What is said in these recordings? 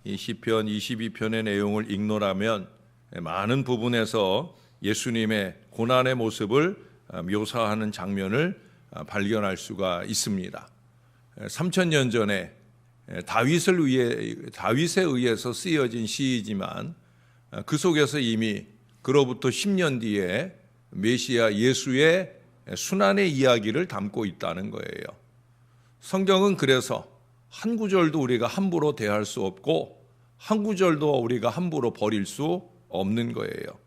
이 시편 22편의 내용을 읽노라면 많은 부분에서 예수님의 고난의 모습을 묘사하는 장면을 발견할 수가 있습니다. 3000년 전에 다윗에 의해서 쓰여진 시이지만 그 속에서 이미 그로부터 10년 뒤에 메시아 예수의 순환의 이야기를 담고 있다는 거예요. 성경은 그래서 한 구절도 우리가 함부로 대할 수 없고 한 구절도 우리가 함부로 버릴 수 없는 거예요.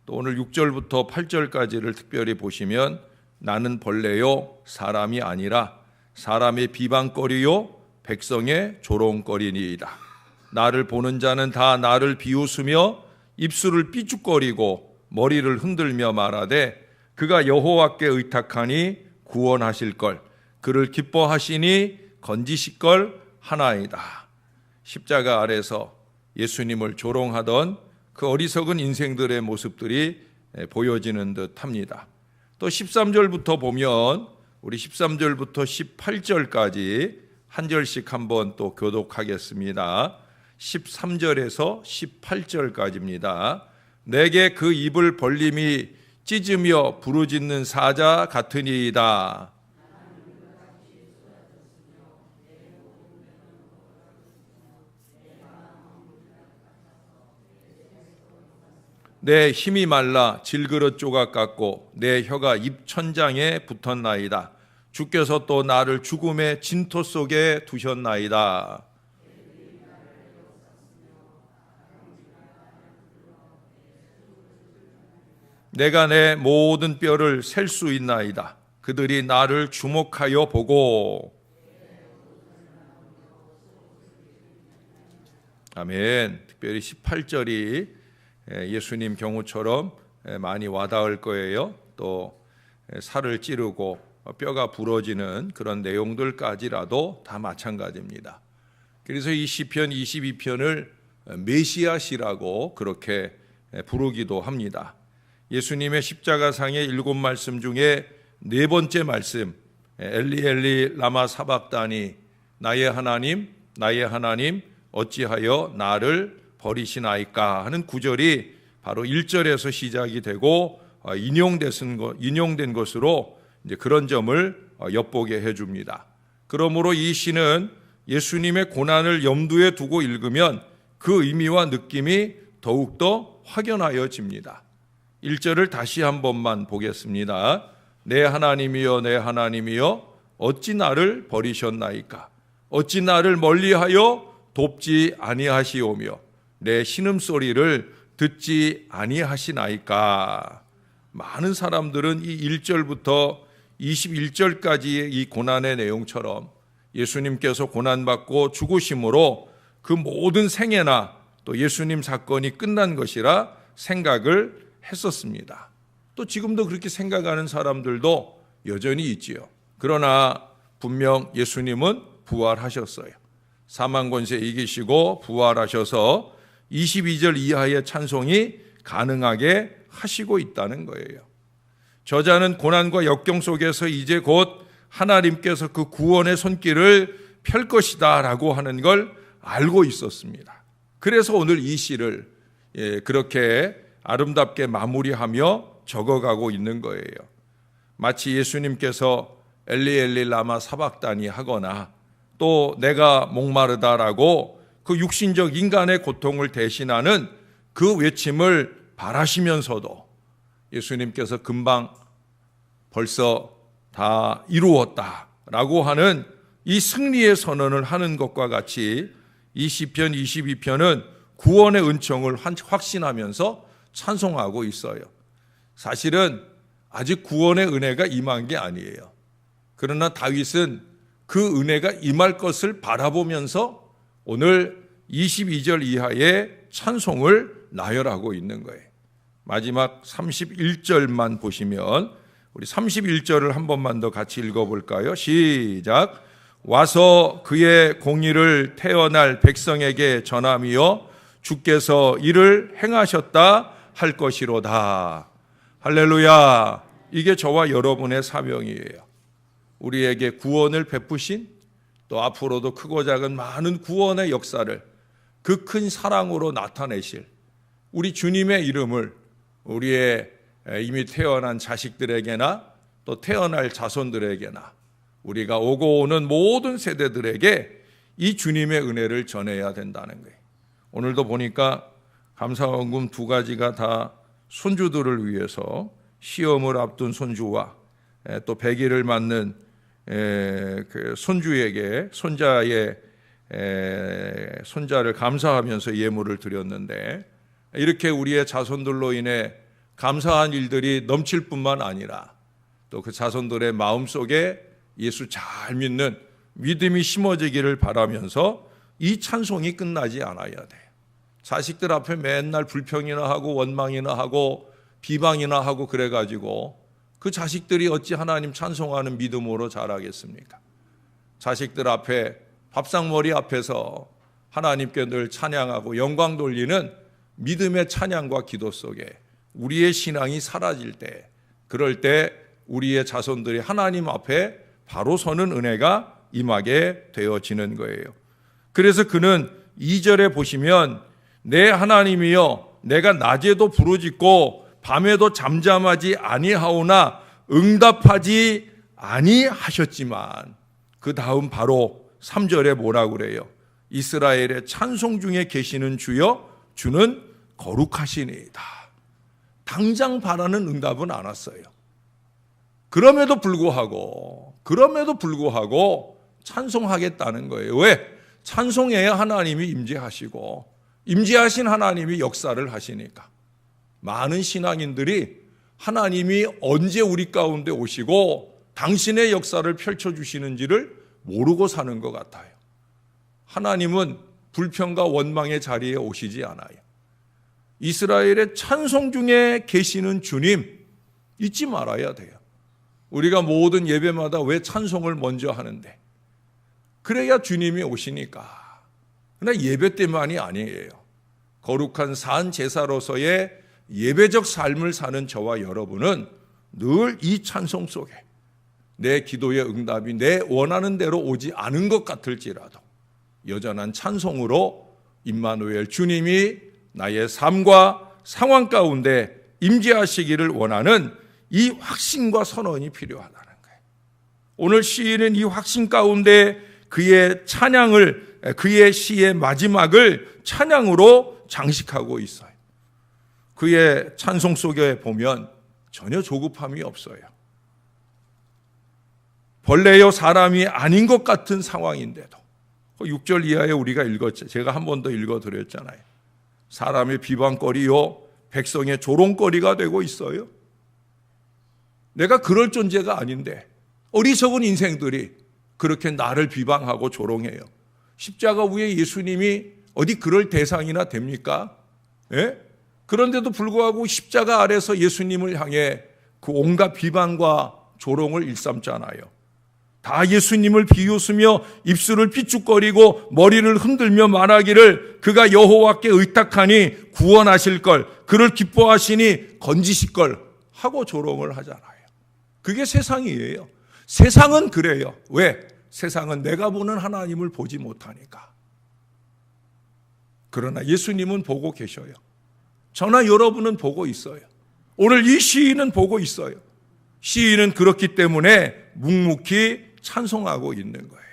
또 오늘 6절부터 8절까지를 특별히 보시면 나는 벌레요 사람이 아니라 사람의 비방거리요 백성의 조롱거리니이다. 나를 보는 자는 다 나를 비웃으며 입술을 삐죽거리고 머리를 흔들며 말하되 그가 여호와께 의탁하니 구원하실 걸 그를 기뻐하시니 건지실 걸 하나이다. 십자가 아래서 예수님을 조롱하던 그 어리석은 인생들의 모습들이 보여지는 듯합니다. 또 13절부터 보면 우리 13절부터 18절까지 한 절씩 한번 또 교독하겠습니다. 13절에서 18절까지입니다. 내게 그 입을 벌림이 찢으며 부르짖는 사자 같으니이다. 내 힘이 말라 질그릇 조각 같고 내 혀가 입천장에 붙었나이다. 주께서 또 나를 죽음의 진토 속에 두셨나이다. 내가 내 모든 뼈를 셀 수 있나이다. 그들이 나를 주목하여 보고. 아멘. 특별히 18절이 예수님 경우처럼 많이 와닿을 거예요. 또 살을 찌르고 뼈가 부러지는 그런 내용들까지라도 다 마찬가지입니다. 그래서 이 시편 22편을 메시아시라고 그렇게 부르기도 합니다. 예수님의 십자가상의 7말씀 중에 네 번째 말씀 엘리 엘리 라마 사박다니 나의 하나님 어찌하여 나를 버리시나이까 하는 구절이 바로 1절에서 시작이 되고 인용된 것으로 이제 그런 점을 엿보게 해줍니다. 그러므로 이 시는 예수님의 고난을 염두에 두고 읽으면 그 의미와 느낌이 더욱더 확연하여집니다. 1절을 다시 한 번만 보겠습니다. 내 하나님이여 어찌 나를 버리셨나이까? 어찌 나를 멀리하여 돕지 아니하시오며 내 신음소리를 듣지 아니하시나이까? 많은 사람들은 이 1절부터 21절까지의 이 고난의 내용처럼 예수님께서 고난받고 죽으심으로 그 모든 생애나 또 예수님 사건이 끝난 것이라 생각을 했었습니다. 또 지금도 그렇게 생각하는 사람들도 여전히 있지요. 그러나 분명 예수님은 부활하셨어요. 사망 권세 이기시고 부활하셔서 22절 이하의 찬송이 가능하게 하시고 있다는 거예요. 저자는 고난과 역경 속에서 이제 곧 하나님께서 그 구원의 손길을 펼 것이다 라고 하는 걸 알고 있었습니다. 그래서 오늘 이 시를 그렇게 아름답게 마무리하며 적어가고 있는 거예요. 마치 예수님께서 엘리 엘리 라마 사박다니 하거나 또 내가 목마르다라고 그 육신적 인간의 고통을 대신하는 그 외침을 바라시면서도 예수님께서 금방 벌써 다 이루었다라고 하는 이 승리의 선언을 하는 것과 같이 이 시편 22편은 구원의 은총을 확신하면서 찬송하고 있어요. 사실은 아직 구원의 은혜가 임한 게 아니에요. 그러나 다윗은 그 은혜가 임할 것을 바라보면서 오늘 22절 이하의 찬송을 나열하고 있는 거예요. 마지막 31절만 보시면 우리 31절을 한 번만 더 같이 읽어볼까요? 시작. 와서 그의 공의를 태어날 백성에게 전함이여 주께서 이를 행하셨다 할 것이로다. 할렐루야. 이게 저와 여러분의 사명이에요. 우리에게 구원을 베푸신 또 앞으로도 크고 작은 많은 구원의 역사를 그 큰 사랑으로 나타내실 우리 주님의 이름을 우리의 이미 태어난 자식들에게나 또 태어날 자손들에게나 우리가 오고 오는 모든 세대들에게 이 주님의 은혜를 전해야 된다는 거예요. 오늘도 보니까 감사원금 2가지가 다 손주들을 위해서 시험을 앞둔 손주와 또 100일을 맞는 그 손주에게 손자를 감사하면서 예물을 드렸는데, 이렇게 우리의 자손들로 인해 감사한 일들이 넘칠 뿐만 아니라 또 그 자손들의 마음속에 예수 잘 믿는 믿음이 심어지기를 바라면서 이 찬송이 끝나지 않아야 돼요. 자식들 앞에 맨날 불평이나 하고 원망이나 하고 비방이나 하고 그래가지고 그 자식들이 어찌 하나님 찬송하는 믿음으로 자라겠습니까? 자식들 앞에 밥상머리 앞에서 하나님께 늘 찬양하고 영광 돌리는 믿음의 찬양과 기도 속에 우리의 신앙이 사라질 때, 그럴 때 우리의 자손들이 하나님 앞에 바로 서는 은혜가 임하게 되어지는 거예요. 그래서 그는 2절에 보시면 내 하나님이여 내가 낮에도 부르짖고 밤에도 잠잠하지 아니하오나 응답하지 아니하셨지만, 그 다음 바로 3절에 뭐라고 그래요? 이스라엘의 찬송 중에 계시는 주여 주는 거룩하시니이다. 당장 바라는 응답은 안 왔어요. 그럼에도 불구하고 찬송하겠다는 거예요. 왜? 찬송해야 하나님이 임재하시고 임재하신 하나님이 역사를 하시니까. 많은 신앙인들이 하나님이 언제 우리 가운데 오시고 당신의 역사를 펼쳐주시는지를 모르고 사는 것 같아요. 하나님은 불평과 원망의 자리에 오시지 않아요. 이스라엘의 찬송 중에 계시는 주님 잊지 말아야 돼요. 우리가 모든 예배마다 왜 찬송을 먼저 하는데? 그래야 주님이 오시니까. 그러나 예배 때만이 아니에요. 거룩한 산 제사로서의 예배적 삶을 사는 저와 여러분은 늘 이 찬송 속에 내 기도의 응답이 내 원하는 대로 오지 않은 것 같을지라도 여전한 찬송으로 임마누엘 주님이 나의 삶과 상황 가운데 임재하시기를 원하는 이 확신과 선언이 필요하다는 거예요. 오늘 시인은 이 확신 가운데 그의 찬양을, 그의 시의 마지막을 찬양으로 장식하고 있어요. 그의 찬송 속에 보면 전혀 조급함이 없어요. 벌레요 사람이 아닌 것 같은 상황인데도 6절 이하에 우리가 읽었죠. 제가 한 번 더 읽어드렸잖아요. 사람의 비방거리요 백성의 조롱거리가 되고 있어요. 내가 그럴 존재가 아닌데 어리석은 인생들이 그렇게 나를 비방하고 조롱해요. 십자가 위에 예수님이 어디 그럴 대상이나 됩니까? 예? 그런데도 불구하고 십자가 아래서 예수님을 향해 그 온갖 비방과 조롱을 일삼잖아요. 다 예수님을 비웃으며 입술을 삐죽거리고 머리를 흔들며 말하기를 그가 여호와께 의탁하니 구원하실 걸, 그를 기뻐하시니 건지실 걸 하고 조롱을 하잖아요. 그게 세상이에요. 세상은 그래요. 왜? 세상은 내가 보는 하나님을 보지 못하니까. 그러나 예수님은 보고 계셔요. 저나 여러분은 보고 있어요. 오늘 이 시인은 보고 있어요. 시인은 그렇기 때문에 묵묵히 찬송하고 있는 거예요.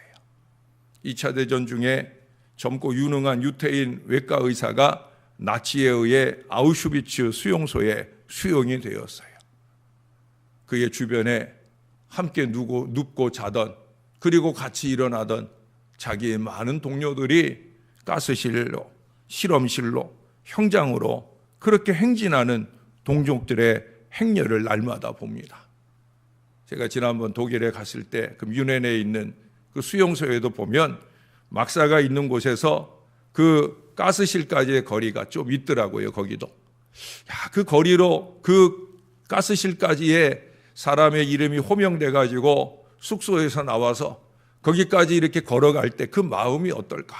2차 대전 중에 젊고 유능한 유태인 외과 의사가 나치에 의해 아우슈비츠 수용소에 수용이 되었어요. 그의 주변에 함께 눕고 자던, 그리고 같이 일어나던 자기의 많은 동료들이 가스실로, 실험실로, 형장으로 그렇게 행진하는 동족들의 행렬을 날마다 봅니다. 제가 지난번 독일에 갔을 때 그 뮌헨에 있는 그 수용소에도 보면 막사가 있는 곳에서 그 가스실까지의 거리가 좀 있더라고요. 거기도. 그 거리로 그 가스실까지의 사람의 이름이 호명돼 가지고 숙소에서 나와서 거기까지 이렇게 걸어갈 때 그 마음이 어떨까?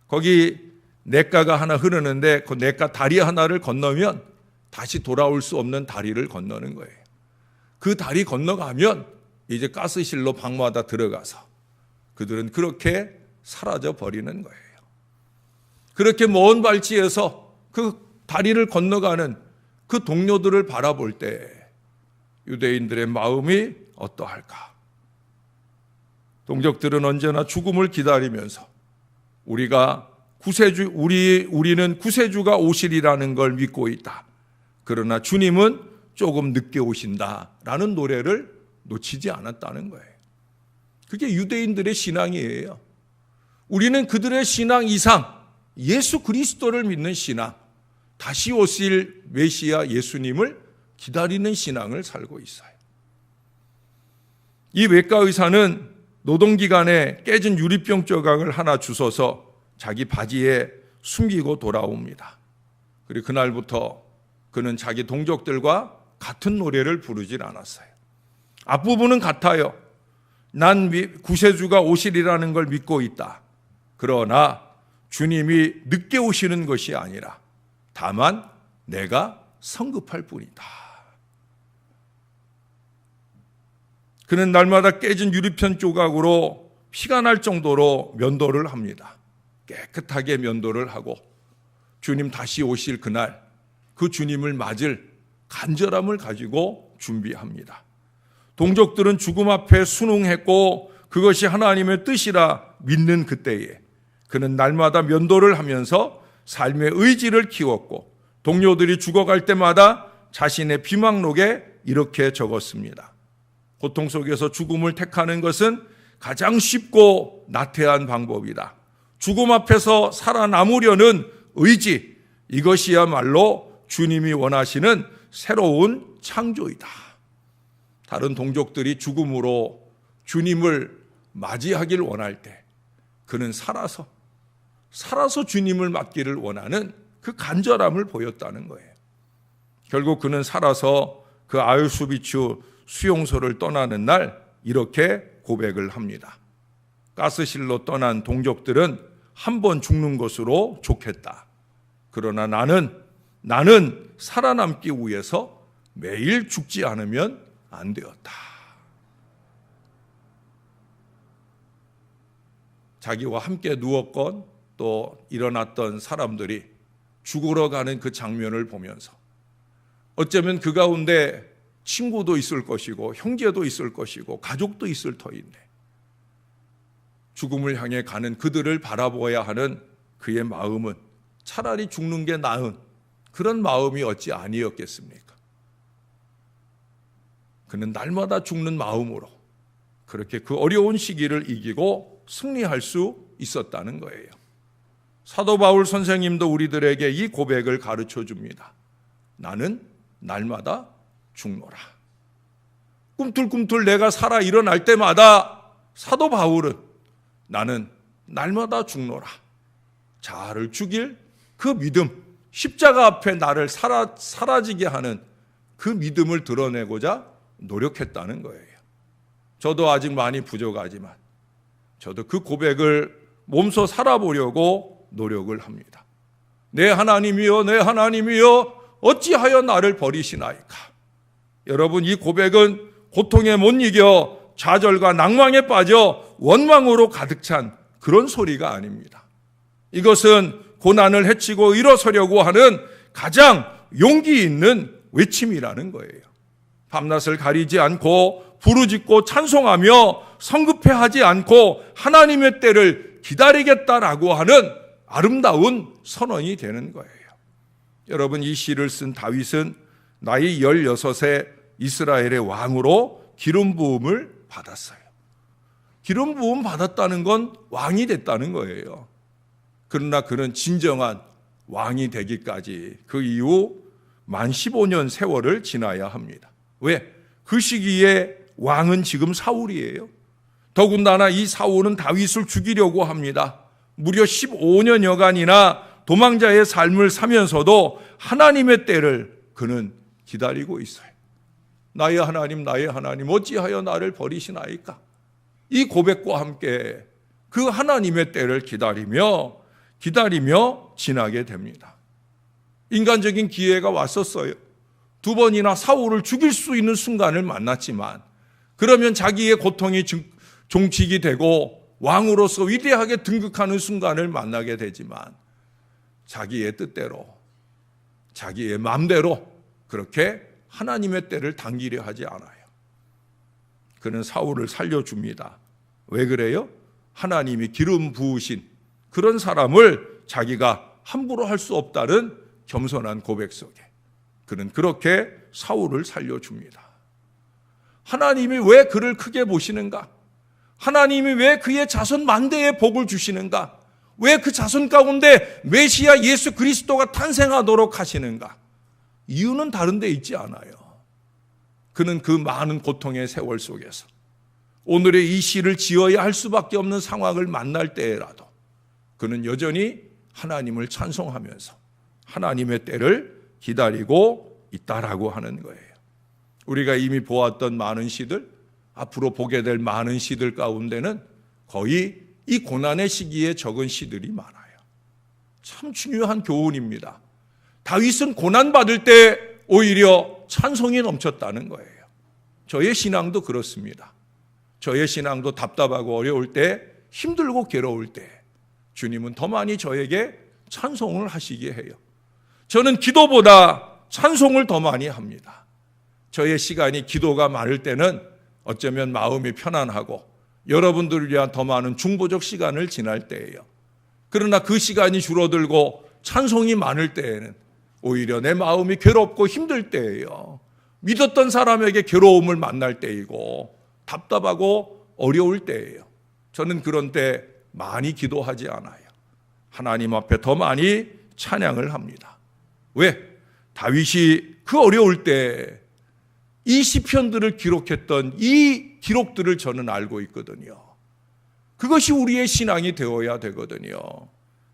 거기 냇가가 하나 흐르는데 그 냇가 다리 하나를 건너면 다시 돌아올 수 없는 다리를 건너는 거예요. 그 다리 건너가면 이제 가스실로 방마다 들어가서 그들은 그렇게 사라져 버리는 거예요. 그렇게 먼 발치에서 그 다리를 건너가는 그 동료들을 바라볼 때 유대인들의 마음이 어떠할까? 동족들은 언제나 죽음을 기다리면서 우리는 구세주가 오시리라는 걸 믿고 있다. 그러나 주님은 조금 늦게 오신다라는 노래를 놓치지 않았다는 거예요. 그게 유대인들의 신앙이에요. 우리는 그들의 신앙 이상 예수 그리스도를 믿는 신앙, 다시 오실 메시아 예수님을 기다리는 신앙을 살고 있어요. 이 외과 의사는 노동기간에 깨진 유리병 조각을 하나 주워서 자기 바지에 숨기고 돌아옵니다. 그리고 그날부터 그는 자기 동족들과 같은 노래를 부르질 않았어요. 앞부분은 같아요. 난 구세주가 오시리라는 걸 믿고 있다. 그러나 주님이 늦게 오시는 것이 아니라 다만 내가 성급할 뿐이다. 그는 날마다 깨진 유리편 조각으로 피가 날 정도로 면도를 합니다. 깨끗하게 면도를 하고 주님 다시 오실 그날 그 주님을 맞을 간절함을 가지고 준비합니다. 동족들은 죽음 앞에 순응했고 그것이 하나님의 뜻이라 믿는 그때에 그는 날마다 면도를 하면서 삶의 의지를 키웠고 동료들이 죽어갈 때마다 자신의 비망록에 이렇게 적었습니다. 고통 속에서 죽음을 택하는 것은 가장 쉽고 나태한 방법이다. 죽음 앞에서 살아남으려는 의지, 이것이야말로 주님이 원하시는 새로운 창조이다. 다른 동족들이 죽음으로 주님을 맞이하길 원할 때 그는 살아서 주님을 맞기를 원하는 그 간절함을 보였다는 거예요. 결국 그는 살아서 그 아우슈비츠 수용소를 떠나는 날 이렇게 고백을 합니다. 가스실로 떠난 동족들은 한 번 죽는 것으로 좋겠다. 그러나 나는 살아남기 위해서 매일 죽지 않으면 안 되었다. 자기와 함께 누웠건 또 일어났던 사람들이 죽으러 가는 그 장면을 보면서 어쩌면 그 가운데 친구도 있을 것이고 형제도 있을 것이고 가족도 있을 터인데 죽음을 향해 가는 그들을 바라보아야 하는 그의 마음은 차라리 죽는 게 나은 그런 마음이 어찌 아니었겠습니까? 그는 날마다 죽는 마음으로 그렇게 그 어려운 시기를 이기고 승리할 수 있었다는 거예요. 사도 바울 선생님도 우리들에게 이 고백을 가르쳐 줍니다. 나는 날마다 죽노라. 꿈틀꿈틀 내가 살아 일어날 때마다 사도 바울은 나는 날마다 죽노라. 자아를 죽일 그 믿음, 십자가 앞에 나를 사라지게 하는 그 믿음을 드러내고자 노력했다는 거예요. 저도 아직 많이 부족하지만 저도 그 고백을 몸소 살아보려고 노력을 합니다. 내 하나님이여, 내 하나님이여, 어찌하여 나를 버리시나이까. 여러분, 이 고백은 고통에 못 이겨 좌절과 낭망에 빠져 원망으로 가득 찬 그런 소리가 아닙니다. 이것은 고난을 헤치고 일어서려고 하는 가장 용기 있는 외침이라는 거예요. 밤낮을 가리지 않고 부르짖고 찬송하며 성급해하지 않고 하나님의 때를 기다리겠다라고 하는 아름다운 선언이 되는 거예요. 여러분, 이 시를 쓴 다윗은 나이 16세 이스라엘의 왕으로 기름 부음을 받았어요. 기름 부음 받았다는 건 왕이 됐다는 거예요. 그러나 그는 진정한 왕이 되기까지 그 이후 만 15년 세월을 지나야 합니다. 왜? 그 시기에 왕은 지금 사울이에요. 더군다나 이 사울은 다윗을 죽이려고 합니다. 무려 15년여간이나 도망자의 삶을 사면서도 하나님의 때를 그는 기다리고 있어요. 나의 하나님 어찌하여 나를 버리시나이까. 이 고백과 함께 그 하나님의 때를 기다리며 지나게 됩니다. 인간적인 기회가 왔었어요. 2번이나 사울을 죽일 수 있는 순간을 만났지만 그러면 자기의 고통이 종식이 되고 왕으로서 위대하게 등극하는 순간을 만나게 되지만 자기의 뜻대로, 자기의 마음대로 그렇게 하나님의 때를 당기려 하지 않아요. 그는 사울을 살려줍니다. 왜 그래요? 하나님이 기름 부으신 그런 사람을 자기가 함부로 할 수 없다는 겸손한 고백 속에 그는 그렇게 사울을 살려줍니다. 하나님이 왜 그를 크게 보시는가? 하나님이 왜 그의 자손 만대에 복을 주시는가? 왜 그 자손 가운데 메시아 예수 그리스도가 탄생하도록 하시는가? 이유는 다른 데 있지 않아요. 그는 그 많은 고통의 세월 속에서 오늘의 이 시를 지어야 할 수밖에 없는 상황을 만날 때라도 그는 여전히 하나님을 찬송하면서 하나님의 때를 기다리고 있다라고 하는 거예요. 우리가 이미 보았던 많은 시들, 앞으로 보게 될 많은 시들 가운데는 거의 이 고난의 시기에 적은 시들이 많아요. 참 중요한 교훈입니다. 다윗은 고난받을 때 오히려 찬송이 넘쳤다는 거예요. 저의 신앙도 그렇습니다. 저의 신앙도 답답하고 어려울 때, 힘들고 괴로울 때 주님은 더 많이 저에게 찬송을 하시게 해요. 저는 기도보다 찬송을 더 많이 합니다. 저의 시간이 기도가 많을 때는 어쩌면 마음이 편안하고 여러분들을 위한 더 많은 중보적 시간을 지날 때예요. 그러나 그 시간이 줄어들고 찬송이 많을 때에는 오히려 내 마음이 괴롭고 힘들 때예요. 믿었던 사람에게 괴로움을 만날 때이고 답답하고 어려울 때예요. 저는 그런 때 많이 기도하지 않아요. 하나님 앞에 더 많이 찬양을 합니다. 왜? 다윗이 그 어려울 때 이 시편들을 기록했던 이 기록들을 저는 알고 있거든요. 그것이 우리의 신앙이 되어야 되거든요.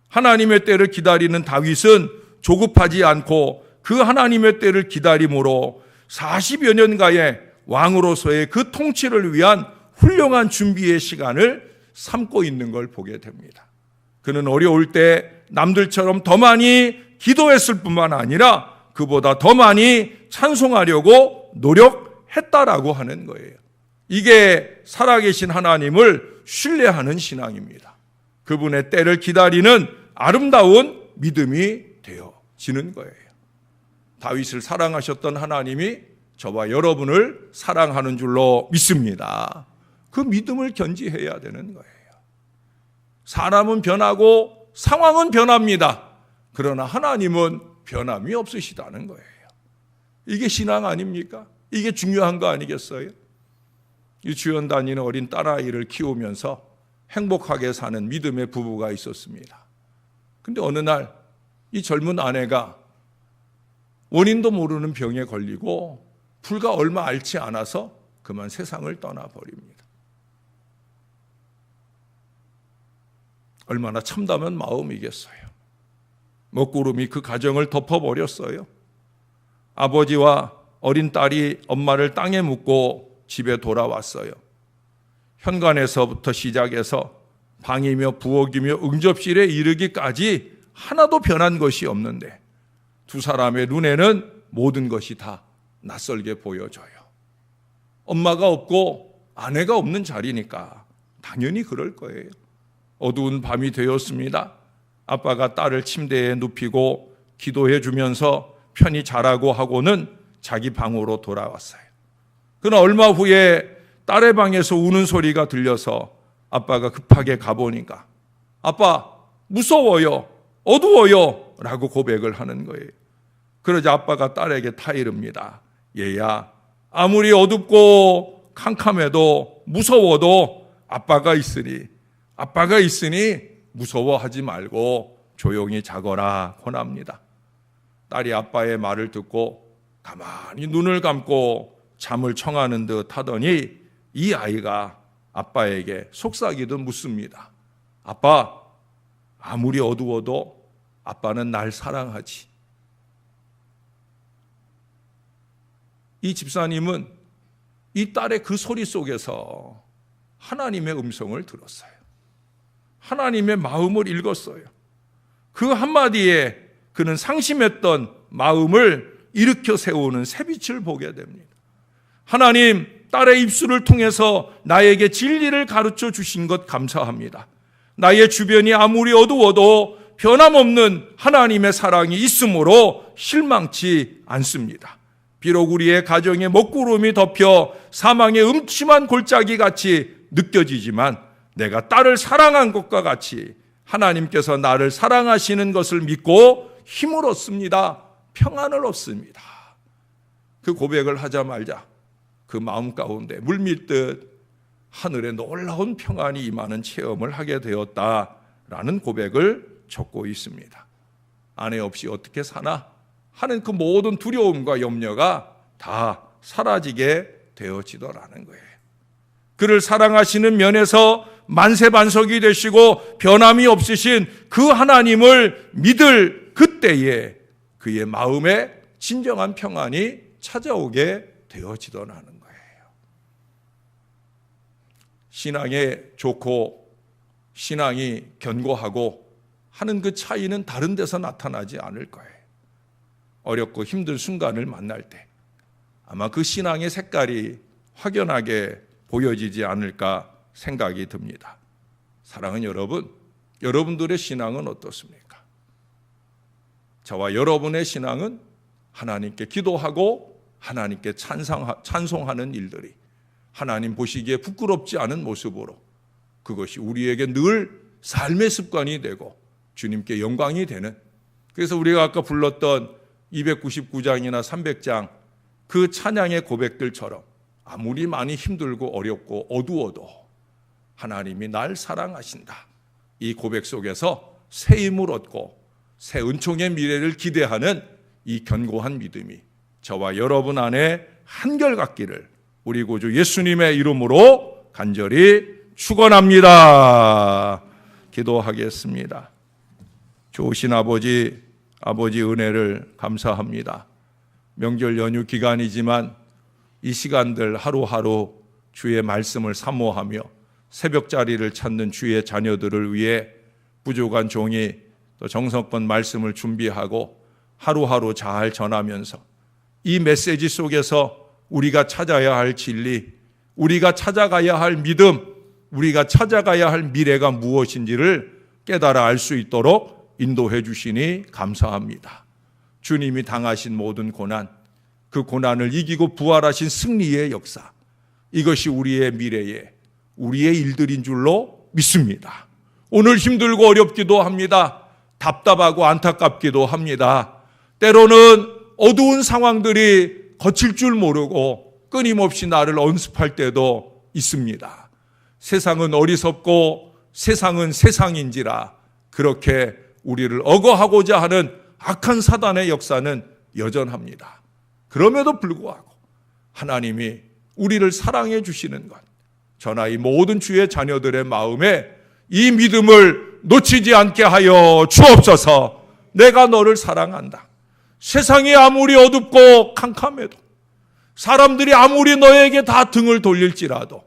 하나님의 때를 기다리는 다윗은 조급하지 않고 그 하나님의 때를 기다림으로 40여 년가의 왕으로서의 그 통치를 위한 훌륭한 준비의 시간을 삼고 있는 걸 보게 됩니다. 그는 어려울 때 남들처럼 더 많이 기도했을 뿐만 아니라 그보다 더 많이 찬송하려고 노력했다라고 하는 거예요. 이게 살아계신 하나님을 신뢰하는 신앙입니다. 그분의 때를 기다리는 아름다운 믿음이 되어지는 거예요. 다윗을 사랑하셨던 하나님이 저와 여러분을 사랑하는 줄로 믿습니다. 그 믿음을 견지해야 되는 거예요. 사람은 변하고 상황은 변합니다. 그러나 하나님은 변함이 없으시다는 거예요. 이게 신앙 아닙니까? 이게 중요한 거 아니겠어요? 유치원 다니는 어린 딸아이를 키우면서 행복하게 사는 믿음의 부부가 있었습니다. 근데 어느 날 이 젊은 아내가 원인도 모르는 병에 걸리고 불과 얼마 앓지 않아서 그만 세상을 떠나버립니다. 얼마나 참담한 마음이겠어요. 먹구름이 그 가정을 덮어버렸어요. 아버지와 어린 딸이 엄마를 땅에 묻고 집에 돌아왔어요. 현관에서부터 시작해서 방이며 부엌이며 응접실에 이르기까지 하나도 변한 것이 없는데 두 사람의 눈에는 모든 것이 다 낯설게 보여져요. 엄마가 없고 아내가 없는 자리니까 당연히 그럴 거예요. 어두운 밤이 되었습니다. 아빠가 딸을 침대에 눕히고 기도해 주면서 편히 자라고 하고는 자기 방으로 돌아왔어요. 그러나 얼마 후에 딸의 방에서 우는 소리가 들려서 아빠가 급하게 가보니까 아빠 무서워요, 어두워요 라고 고백을 하는 거예요. 그러자 아빠가 딸에게 타이릅니다. 얘야, 아무리 어둡고 캄캄해도 무서워도 아빠가 있으니 무서워하지 말고 조용히 자거라 권합니다. 딸이 아빠의 말을 듣고 가만히 눈을 감고 잠을 청하는 듯 하더니 이 아이가 아빠에게 속삭이듯 묻습니다. 아빠, 아무리 어두워도 아빠는 날 사랑하지. 이 집사님은 이 딸의 그 소리 속에서 하나님의 음성을 들었어요. 하나님의 마음을 읽었어요. 그 한마디에 그는 상심했던 마음을 일으켜 세우는 새빛을 보게 됩니다. 하나님, 딸의 입술을 통해서 나에게 진리를 가르쳐 주신 것 감사합니다. 나의 주변이 아무리 어두워도 변함없는 하나님의 사랑이 있으므로 실망치 않습니다. 비록 우리의 가정에 먹구름이 덮여 사망의 음침한 골짜기 같이 느껴지지만 내가 딸을 사랑한 것과 같이 하나님께서 나를 사랑하시는 것을 믿고 힘을 얻습니다. 평안을 얻습니다. 그 고백을 하자마자 그 마음 가운데 물밀듯 하늘에 놀라운 평안이 임하는 체험을 하게 되었다라는 고백을 적고 있습니다. 아내 없이 어떻게 사나 하는 그 모든 두려움과 염려가 다 사라지게 되어지더라는 거예요. 그를 사랑하시는 면에서 만세반석이 되시고 변함이 없으신 그 하나님을 믿을 그때에 그의 마음에 진정한 평안이 찾아오게 되어지더라는 거예요. 신앙에 좋고 신앙이 견고하고 하는 그 차이는 다른 데서 나타나지 않을 거예요. 어렵고 힘든 순간을 만날 때 아마 그 신앙의 색깔이 확연하게 보여지지 않을까 생각이 듭니다. 사랑하는 여러분, 여러분들의 신앙은 어떻습니까? 저와 여러분의 신앙은 하나님께 기도하고 하나님께 찬송하는 일들이 하나님 보시기에 부끄럽지 않은 모습으로 그것이 우리에게 늘 삶의 습관이 되고 주님께 영광이 되는, 그래서 우리가 아까 불렀던 299장이나 300장 그 찬양의 고백들처럼 아무리 많이 힘들고 어렵고 어두워도 하나님이 날 사랑하신다, 이 고백 속에서 새 힘을 얻고 새 은총의 미래를 기대하는 이 견고한 믿음이 저와 여러분 안에 한결같기를 우리 구주 예수님의 이름으로 간절히 축원합니다. 기도하겠습니다. 좋으신 아버지 은혜를 감사합니다. 명절 연휴 기간이지만 이 시간들 하루하루 주의 말씀을 사모하며 새벽자리를 찾는 주의 자녀들을 위해 부족한 종이 또 정성껏 말씀을 준비하고 하루하루 잘 전하면서 이 메시지 속에서 우리가 찾아야 할 진리, 우리가 찾아가야 할 믿음, 우리가 찾아가야 할 미래가 무엇인지를 깨달아 알 수 있도록 인도해 주시니 감사합니다. 주님이 당하신 모든 고난, 그 고난을 이기고 부활하신 승리의 역사, 이것이 우리의 미래에 우리의 일들인 줄로 믿습니다. 오늘 힘들고 어렵기도 합니다. 답답하고 안타깝기도 합니다. 때로는 어두운 상황들이 거칠 줄 모르고 끊임없이 나를 언습할 때도 있습니다. 세상은 어리석고 세상은 세상인지라 그렇게 우리를 억어하고자 하는 악한 사단의 역사는 여전합니다. 그럼에도 불구하고 하나님이 우리를 사랑해 주시는 것, 저나 이 모든 주의 자녀들의 마음에 이 믿음을 놓치지 않게 하여 주옵소서. 내가 너를 사랑한다. 세상이 아무리 어둡고 캄캄해도, 사람들이 아무리 너에게 다 등을 돌릴지라도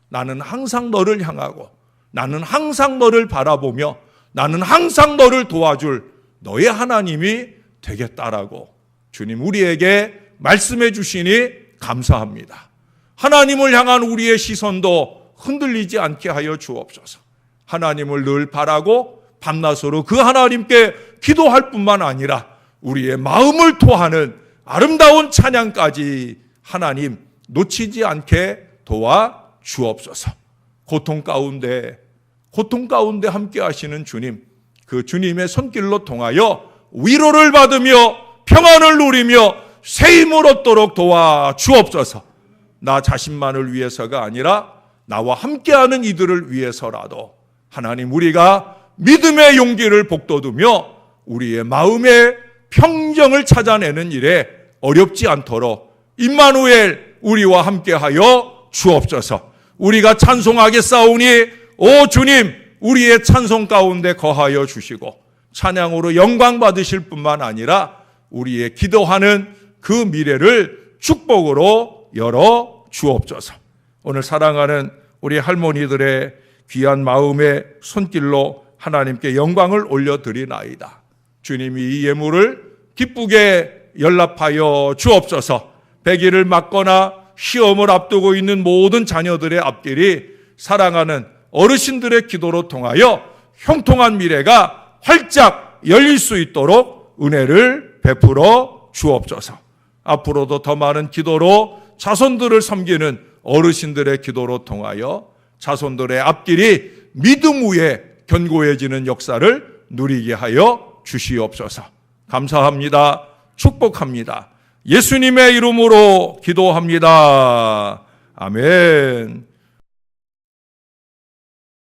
나는 항상 너를 향하고 나는 항상 너를 바라보며 나는 항상 너를 도와줄 너의 하나님이 되겠다라고 주님 우리에게 말씀해 주시니 감사합니다. 하나님을 향한 우리의 시선도 흔들리지 않게 하여 주옵소서. 하나님을 늘 바라고 밤낮으로 그 하나님께 기도할 뿐만 아니라 우리의 마음을 토하는 아름다운 찬양까지 하나님 놓치지 않게 도와 주옵소서. 고통 가운데 함께 하시는 주님, 그 주님의 손길로 통하여 위로를 받으며 평안을 누리며 새 힘을 얻도록 도와 주옵소서. 나 자신만을 위해서가 아니라 나와 함께하는 이들을 위해서라도 하나님 우리가 믿음의 용기를 복돋우며 우리의 마음의 평정을 찾아내는 일에 어렵지 않도록 임마누엘 우리와 함께하여 주옵소서. 우리가 찬송하겠사오니 오 주님 우리의 찬송 가운데 거하여 주시고 찬양으로 영광 받으실 뿐만 아니라 우리의 기도하는 그 미래를 축복으로 열어 주옵소서. 오늘 사랑하는 우리 할머니들의 귀한 마음의 손길로 하나님께 영광을 올려드리나이다. 주님이 이 예물을 기쁘게 연락하여 주옵소서. 배기를 맞거나 시험을 앞두고 있는 모든 자녀들의 앞길이 사랑하는 어르신들의 기도로 통하여 형통한 미래가 활짝 열릴 수 있도록 은혜를 베풀어 주옵소서. 앞으로도 더 많은 기도로 자손들을 섬기는 어르신들의 기도로 통하여 자손들의 앞길이 믿음 위에 견고해지는 역사를 누리게 하여 주시옵소서. 감사합니다. 축복합니다. 예수님의 이름으로 기도합니다. 아멘.